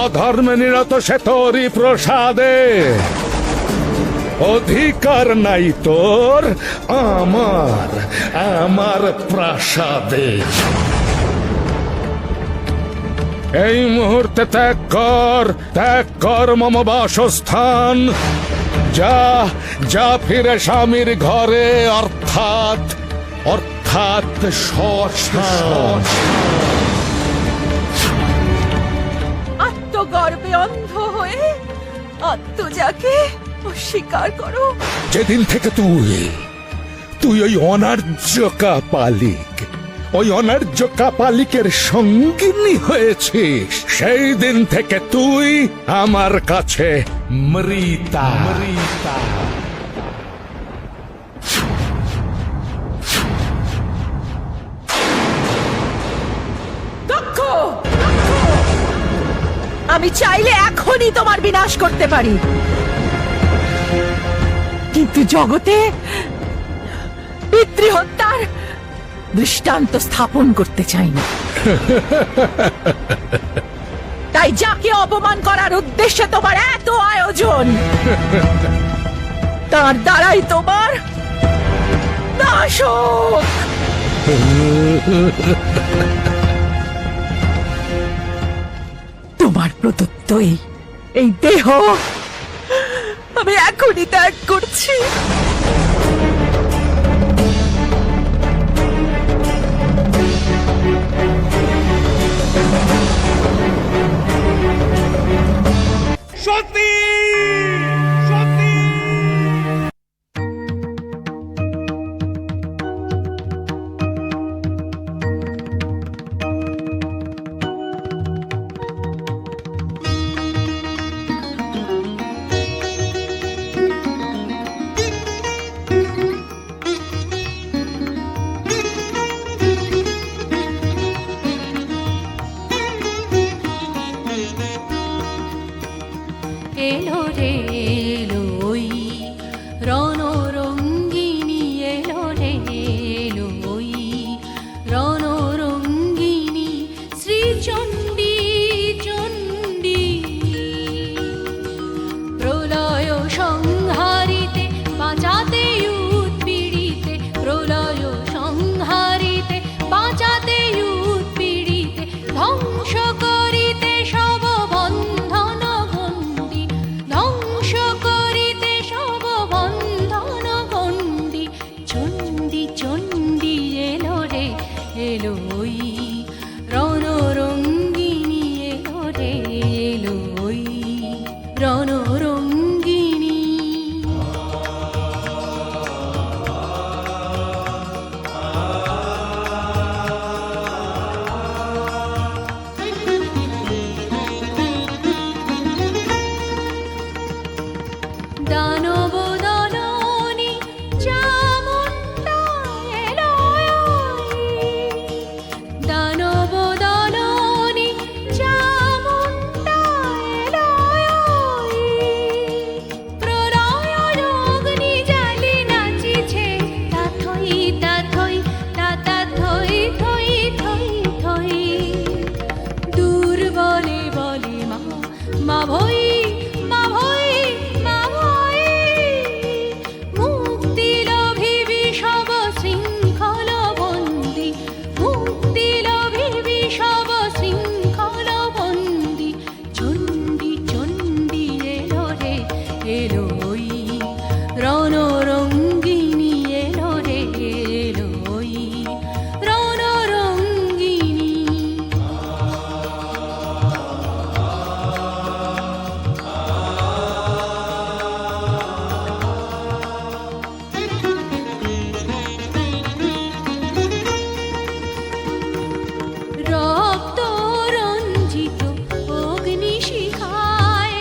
Speaker 4: অধর্মে নিরত সে তোরি প্রসাদে। অধিকার নাই তোর আমার প্রাসাদে। এই মুহূর্তে ত্যাগ কর মম বাসস্থান। যা ফিরে স্বামীর ঘরে, অর্থাৎ শ্মশান।
Speaker 6: আত্মগর্বে অন্ধ হয়ে আত্মজাকে অস্বীকার করো।
Speaker 4: যেদিন থেকে তুই ওই অনার্য কাপালিক, ওই অনার্য কাপালিকের সঙ্গিনী হয়েছিস, সেই দিন থেকে তুই আমার কাছে মৃতা।
Speaker 6: দক্ষ! আমি চাইলে এখনই তোমার বিনাশ করতে পারি, কিন্তু জগতে পিতৃহত্যার দৃষ্টান্ত স্থাপন করতে চাই না। তাই যাকে অপমান করার উদ্দেশ্যে তোমার এত আয়োজন, তার দ্বারাই তোমার নাশ হোক। তোমার প্রদত্ত এই দেহ আমি এখনই ত্যাগ করছি।
Speaker 3: এলো রে এলো ওই রণরঙ্গিনী, এলো রে এলো ওই রণরঙ্গিনী, শ্রীচণ্ডী চণ্ডী। প্রলয় সংহারিতে বাঁচাতে উৎপীড়িতে, প্রলয় সংহারিতে বাঁচাতে উৎপীড়িতে, ধ্বংস করিতে সব বন্ধন গণ্ডি, ধ্বংস করিতে সব বন্ধন গণ্ডি। চণ্ডী চণ্ডী এলো রে এলো ওই রণরঙ্গিনী, এলো রে এলো ওই রণরঙ্গিনী। দানব দলনী চামুণ্ডা এলো ওই, দানব দলনী চামুণ্ডা এলো ওই। প্রলয় অগ্নি জ্বালি নাচিছে, তা থই তা থই তা তা থই থই থই থই। দুর্বলে বলে মা মা ভই, মা ভই, মা ভই। মুক্তি লোভিবি সব শৃঙ্খল বন্দি, মুক্তি লোভিবি সব শৃঙ্খল বন্দি। চণ্ডী চণ্ডী এলো রে এলো ওই রণরঙ্গিনী, এলো রে এলো ওই রণরঙ্গিনী। রক্ত রঞ্জিত অগ্নিশিখায়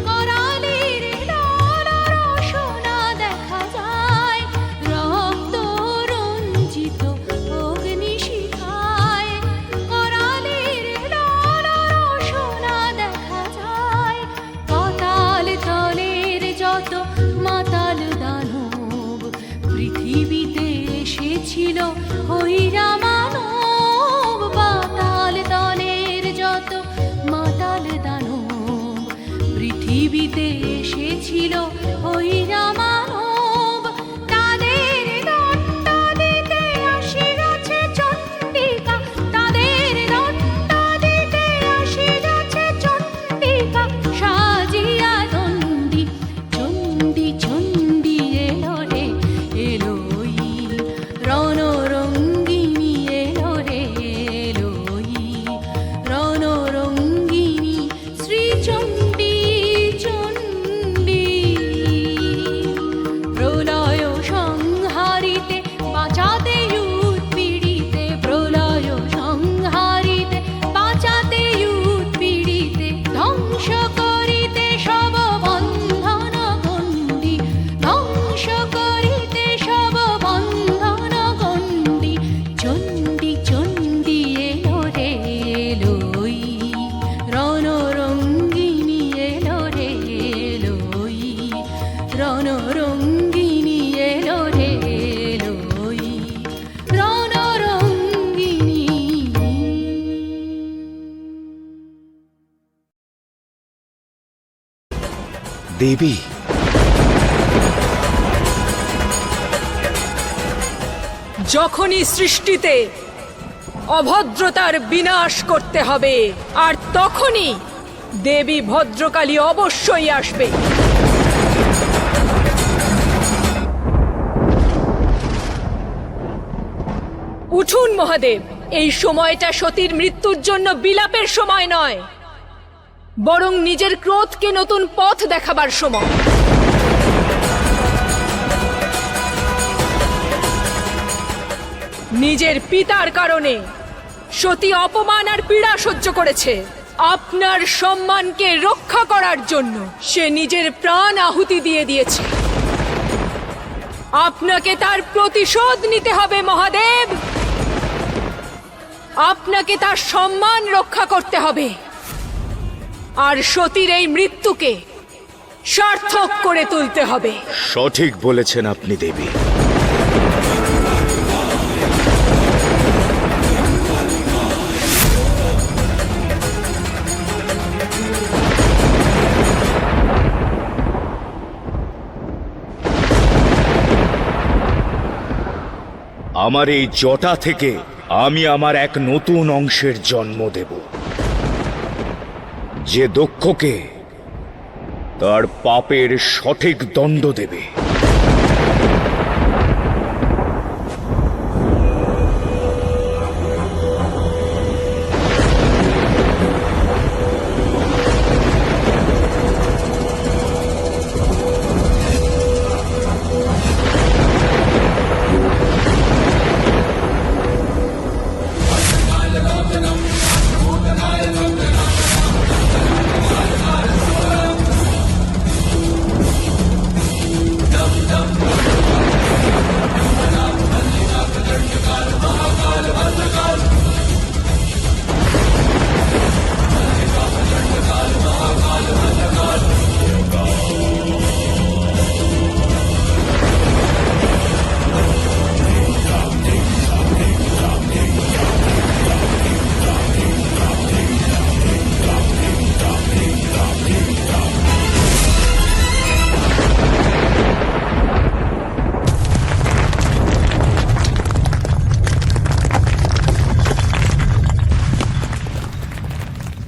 Speaker 3: করালির লাল রসনা দেখা যায়। রক্ত রঞ্জিত অগ্নিশিখায় করালির লাল রসনা দেখা যায়। পাতাল তলের যত মাতাল দানব পৃথিবীতে এসেছিল হইরা মানব। পাতাল তলের যত মাতাল দানব পৃথিবীতে এসেছিল হইরা মানব। তাদের দণ্ড দিতে আসিয়াছে চণ্ডিকা, তাদের দণ্ড দিতে আসিয়াছে চণ্ডিকা, সাজিয়া দণ্ডী। চণ্ডী চণ্ডী এলো রে এলো ওই রণরঙ্গিনী, এলো রে এলো ওই রণরঙ্গিনী, শ্রীচণ্ডী চণ্ডী। প্রলয় সংহারিতে বাঁচাতে উৎপীড়িতে, প্রলয়
Speaker 5: দেবী।
Speaker 6: যখনই সৃষ্টিতে অভদ্রতার বিনাশ করতে হবে, আর তখনই দেবী ভদ্রকালী অবশ্যই আসবে। উঠুন মহাদেব, এই সময়টা সতীর মৃত্যুর জন্য বিলাপের সময় নয়, বরং নিজের ক্রোধকে নতুন পথ দেখাবার সময়। নিজের পিতার কারণে সতী অপমান আর পীড়া সহ্য করেছে। আপনার সম্মানকে রক্ষা করার জন্য সে নিজের প্রাণ আহুতি দিয়ে দিয়েছে। আপনাকে তার প্রতিশোধ নিতে হবে মহাদেব। আপনাকে তার সম্মান রক্ষা করতে হবে, আর সতীর এই মৃত্যুকে সার্থক করে তুলতে হবে।
Speaker 5: সঠিক বলেছেন আপনি দেবী। আমার এই জটা থেকে আমি আমার এক নতুন অংশের জন্ম দেব, যে দক্ষকে তার পাপের সঠিক দণ্ড দেবে।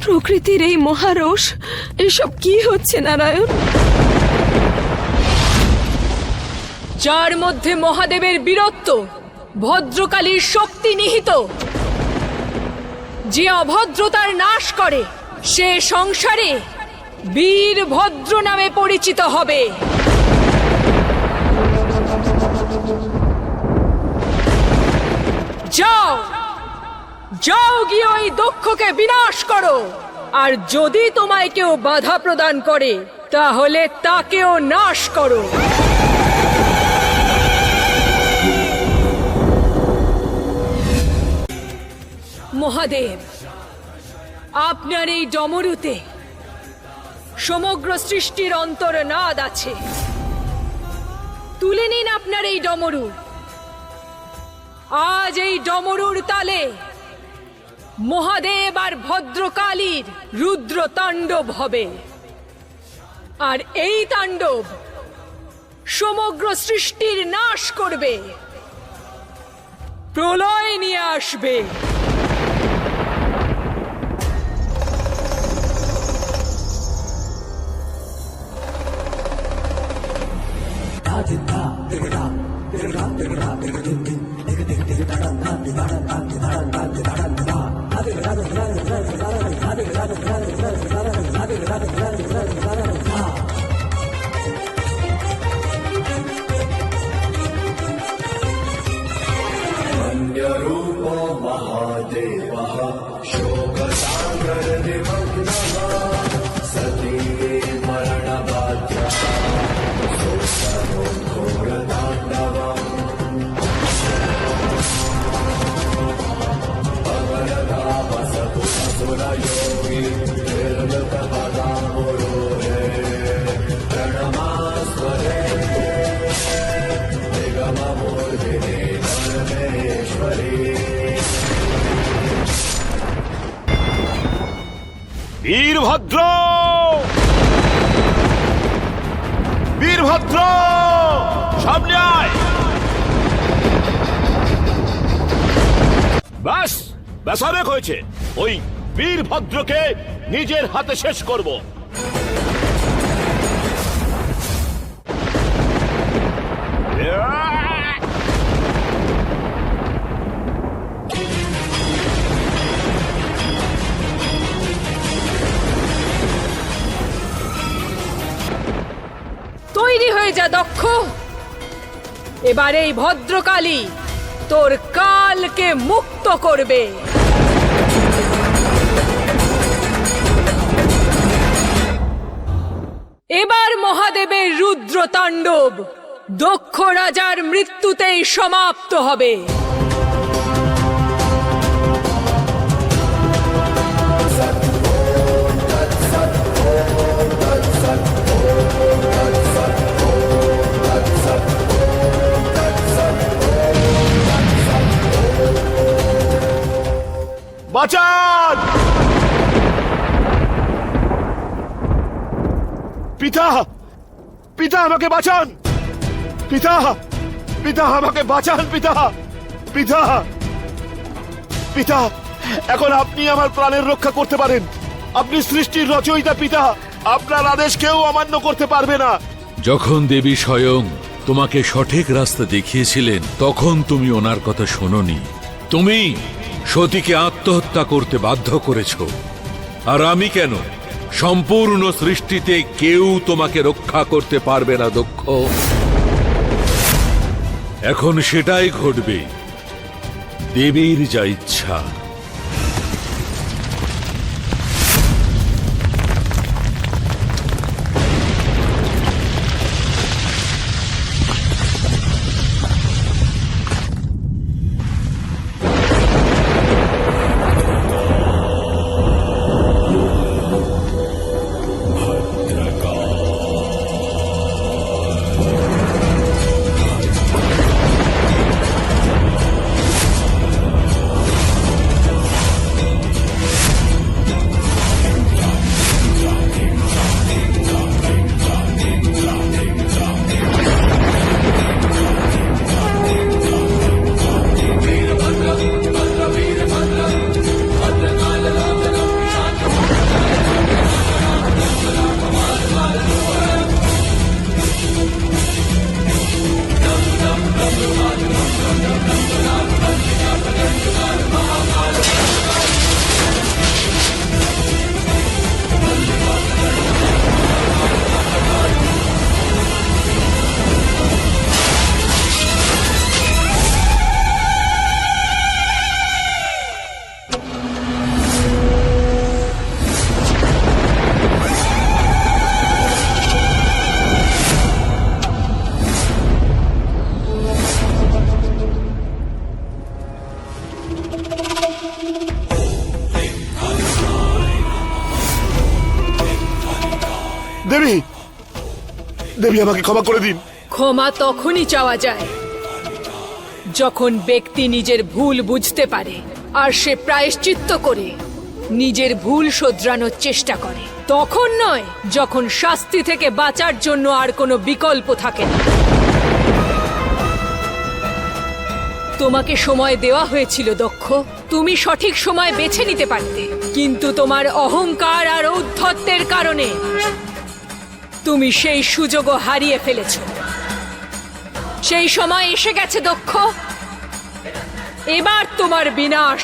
Speaker 6: প্রকৃতির এই মহারোষ, এসব কি হচ্ছে নারায়ণ? যার মধ্যে মহাদেবের বীরত্ব, ভদ্রকালীর শক্তি নিহিত, যে অভদ্রতার নাশ করে, সে সংসারে বীর ভদ্র নামে পরিচিত হবে। যাও, যাও গিয়ে ওই দক্ষকে বিনাশ করো, আর যদি তোমায় কেউ বাধা প্রদান করে তাহলে তাকেও নাশ করো। মহাদেব, আপনার এই ডমরুতে সমগ্র সৃষ্টির অন্তর্নাদ আছে। তুলে নিন আপনার এই ডমরু। আজ এই ডমরুর তালে মহাদেব আর ভদ্রকালীর রুদ্র তাণ্ডব হবে, আর এই তাণ্ডব সমগ্র সৃষ্টির নাশ করবে, প্রলয় নিয়ে আসবে।
Speaker 5: বীরভদ্র,
Speaker 7: বীরভদ্র সামনে আয়। ব্যাস ব্যাস, অনেক হয়েছে। ওই বীরভদ্রকে নিজের হাতে শেষ করব।
Speaker 6: তৈরি হয়ে যা দক্ষ। এবার এই ভদ্রকালী তোর কালকে মুক্ত করবে। এবার মহাদেবের রুদ্র তাণ্ডব দক্ষ রাজার মৃত্যুতেই সমাপ্ত হবে।
Speaker 7: বাঁচান! পিতা, পিতা আমাকে বাঁচান! পিতা, পিতা আমাকে বাঁচান! পিতা, পিতা, পিতা, এখন আপনি আমার প্রাণের রক্ষা করতে পারেন। আপনি সৃষ্টির রচয়িতা পিতা, আপনার আদেশ কেউ অমান্য করতে পারবে না।
Speaker 9: যখন দেবী স্বয়ং তোমাকে সঠিক রাস্তা দেখিয়েছিলেন তখন তুমি ওনার কথা শোনোনি। তুমি সতীকে আত্মহত্যা করতে বাধ্য করেছ। আর আমি কেন? সম্পূর্ণ সৃষ্টিতে কেউ তোমাকে রক্ষা করতে পারবে না দক্ষ। এখন সেটাই ঘটবে, দেবীর যা ইচ্ছা।
Speaker 7: দেবী, দেবী আমাকে ক্ষমা করে দিন।
Speaker 6: ক্ষমা তখনই চাওয়া যায় যখন ব্যক্তি নিজের ভুল বুঝতে পারে আর সে প্রায়শ্চিত্ত করে নিজের ভুল শোধরানোর চেষ্টা করে। তখন নয় যখন শাস্তি থেকে বাঁচার জন্য আর কোনো বিকল্প থাকে না। তোমাকে সময় দেওয়া হয়েছিল দক্ষ, তুমি সঠিক সময় বেছে নিতে পারতে, কিন্তু তোমার অহংকার আর ঔদ্ধত্যের কারণে তুমি সেই সুযোগও হারিয়ে ফেলেছ। সেই সময় এসে গেছে দক্ষ, এবার তোমার বিনাশ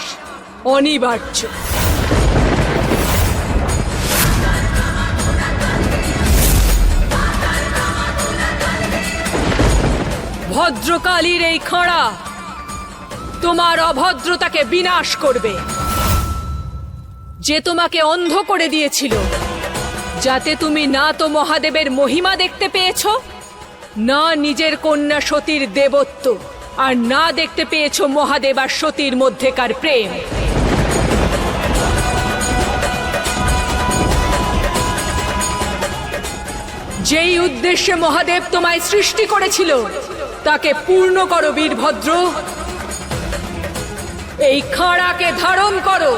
Speaker 6: অনিবার্য। ভদ্রকালীর এই খাঁড়া তোমার অভদ্রতাকে বিনাশ করবে, যে তোমাকে অন্ধ করে দিয়েছিল, যাতে তুমি না তো মহাদেবের মহিমা দেখতে পেয়েছ, না নিজের কন্যা সতীর দেবত্ব, আর না দেখতে পেয়েছ মহাদেব আর সতীর মধ্যেকার প্রেম। যেই উদ্দেশ্যে মহাদেব তোমায় সৃষ্টি করেছিল তাকে পূর্ণ করো বীরভদ্র। এই খাঁড়াকে ধারণ করো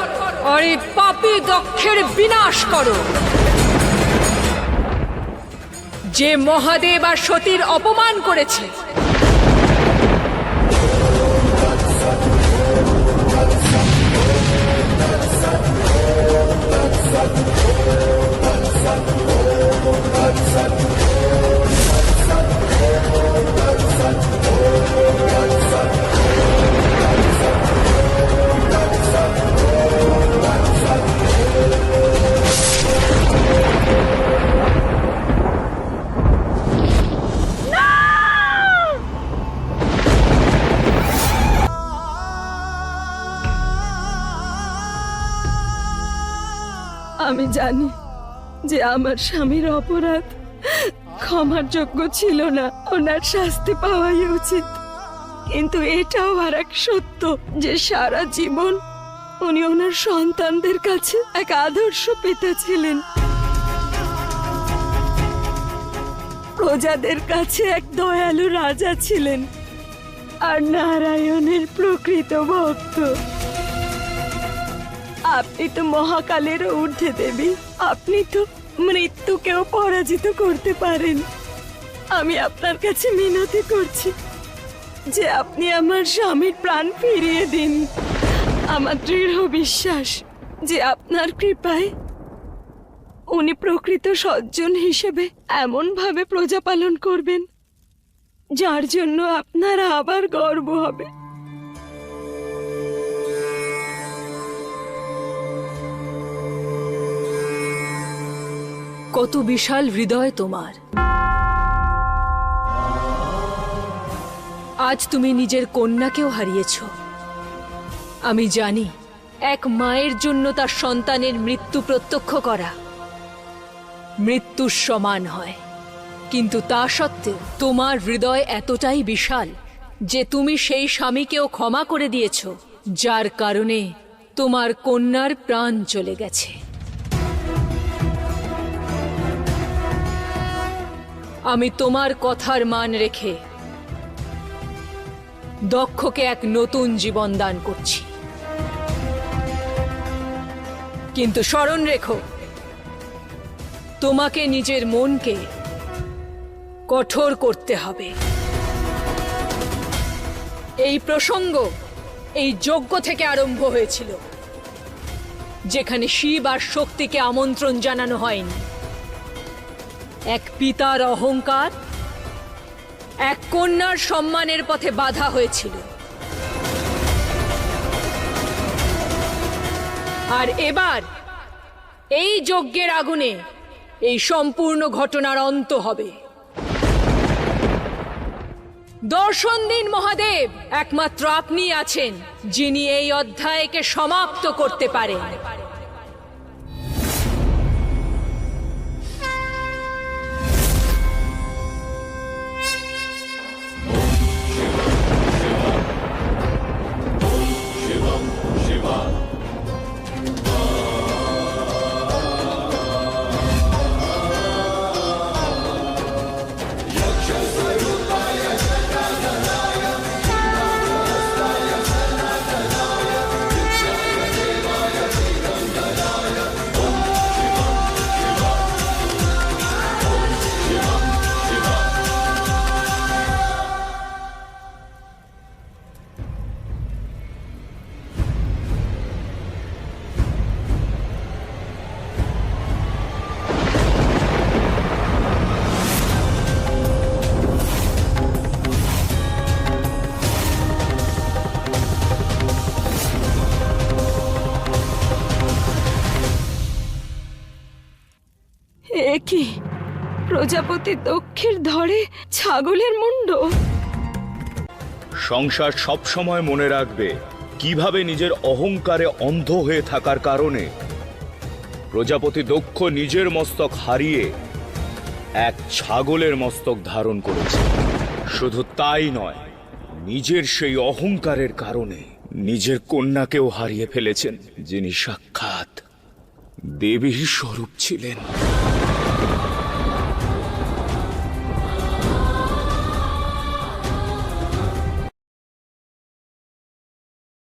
Speaker 6: আর এই পাপী দক্ষের বিনাশ করো। যে মহাদেব আর সতীর অপমান করেছে,
Speaker 10: আমি জানি যে আমার স্বামীর অপরাধ ক্ষমার যোগ্য ছিল না, ওনার শাস্তি পাওয়াই উচিত। কিন্তু এটাও আর এক সত্য যে সারা জীবন উনি ওনার সন্তানদের কাছে এক আদর্শ পিতা ছিলেন, প্রজাদের কাছে এক দয়ালু রাজা ছিলেন, আর নারায়ণের প্রকৃত ভক্ত। আপনি তো মহাকালের ঊর্ধ্বে দেবী, আপনি তো মৃত্যুকেও পরাজিত করতে পারেন। আমি আপনার কাছে মিনতি করছি যে আপনি আমার স্বামীর প্রাণ ফিরিয়ে দিন। আমার দৃঢ় বিশ্বাস যে আপনার কৃপায় উনি প্রকৃত সজ্জন হিসেবে এমন ভাবে প্রজা পালন করবেন যার জন্য আপনার আবার গর্ব হবে।
Speaker 6: কত বিশাল হৃদয় তোমার। আজ তুমি নিজের কন্যাকেও হারিয়েছ। আমি জানি এক মায়ের জন্য তার সন্তানের মৃত্যু প্রত্যক্ষ করা মৃত্যুর সমান হয়, কিন্তু তা সত্ত্বেও তোমার হৃদয় এতটাই বিশাল যে তুমি সেই স্বামীকেও ক্ষমা করে দিয়েছ, যার কারণে তোমার কন্যার প্রাণ চলে গেছে। আমি তোমার কথার মান রেখে দক্ষকে এক নতুন জীবন দান করছি, কিন্তু স্মরণ রেখো তোমাকে নিজের মনকে কঠোর করতে হবে। এই প্রসঙ্গ এই যজ্ঞ থেকে আরম্ভ হয়েছিল, যেখানে শিব আর শক্তিকে আমন্ত্রণ জানানো হয়নি। এক পিতার অহংকার এক কন্যার সম্মানের পথে বাধা হয়েছিল, আর এবার এই যজ্ঞের আগুনে এই সম্পূর্ণ ঘটনার অন্ত হবে। দর্শন দিন মহাদেব, একমাত্র আপনি আছেন যিনি এই অধ্যায়কে সমাপ্ত করতে পারেন।
Speaker 10: কি প্রজাপতি দক্ষের ধরে ছাগলের মুন্ড?
Speaker 11: সংসার সব সময় মনে রাখবে কিভাবে নিজের অহংকারে অন্ধ হয়ে থাকার কারণে প্রজাপতি দক্ষ নিজের মস্তক হারিয়ে এক ছাগলের মস্তক ধারণ করেছে। শুধু তাই নয়, নিজের সেই অহংকারের কারণে নিজের কন্যাকেও হারিয়ে ফেলেছেন, যিনি সাক্ষাৎ দেবীর স্বরূপ ছিলেন।